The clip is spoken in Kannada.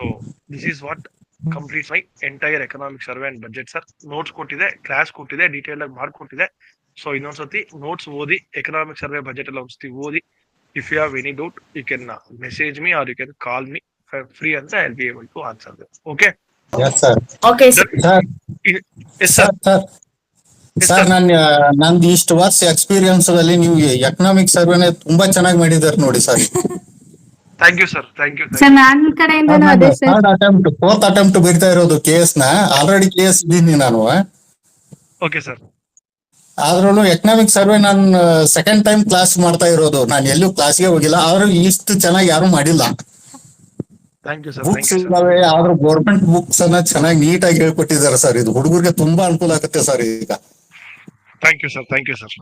So this is what complete my entire economic survey and budget sir. Notes ಕೊಟ್ಟಿದೆ, ಕ್ಲಾಸ್ ಕೊಟ್ಟಿದೆ, ಡೀಟೇಲ್ ಆಗಿ ಮಾಡ್ಕೊಟ್ಟಿದೆ. ಸೊ ಇನ್ನೊಂದ್ಸತಿ ನೋಟ್ಸ್ ಓದಿ, ಎಕನಾಮಿಕ್ ಸರ್ವೆ ಬಜೆಟ್ ಎಲ್ಲ ಒಂದ್ಸತಿ ಓದಿ. If you have any doubt you can message me or you can call me free ಅಂತ I will be able to answer them. Okay okay sir sir ನಂದು ಇಷ್ಟು ವರ್ಷ ಎಕ್ಸ್ಪೀರಿಯನ್ಸ್ ಅಲ್ಲಿ ನೀವು ಎಕನಾಮಿಕ್ ಸರ್ವೆನೆ ತುಂಬಾ ಚೆನ್ನಾಗಿ ಮಾಡಿದಾರೆ ನೋಡಿ sir. Thank you sir, thank you. Sir ನನ್ನ ಕಡೆಯಿಂದನೂ ಅದೇ ಸರ್. ಫೋರ್ತ್ ಅಟೆಂಪ್ಟ್ ಬರೀತಾ ಇರೋದು ಕೇಸ್ ನ. ಆಲ್ರೆಡಿ ಕೇಸ್ ಇದ್ದೀನಿ ನಾನು. Okay sir. ಆದ್ರೂ ಎಕನಾಮಿಕ್ ಸರ್ವೆ ನಾನು ಸೆಕೆಂಡ್ ಟೈಮ್ ಕ್ಲಾಸ್ ಮಾಡ್ತಾ ಇರೋದು. ನಾನು ಎಲ್ಲೂ ಕ್ಲಾಸ್ಗೆ ಹೋಗಿಲ್ಲ, ಆದ್ರೂ ಇಷ್ಟು ಚೆನ್ನಾಗಿ ಯಾರು ಮಾಡಿಲ್ಲ. Thank you sir. ಬುಕ್ಸ್ ಇದಾವೆ, ಆದ್ರೂ ಗೌರ್ಮೆಂಟ್ ಬುಕ್ಸ್ ಅನ್ನ ಚೆನ್ನಾಗಿ ನೀಟಾಗಿ ಹೇಳ್ಕೊಟ್ಟಿದ್ದಾರೆ ಸರ್. ಇದು ಹುಡುಗರಿಗೆ ತುಂಬಾ ಅನುಕೂಲ ಆಗುತ್ತೆ ಸರ್ ಈಗ. Thank you sir, thank you sir.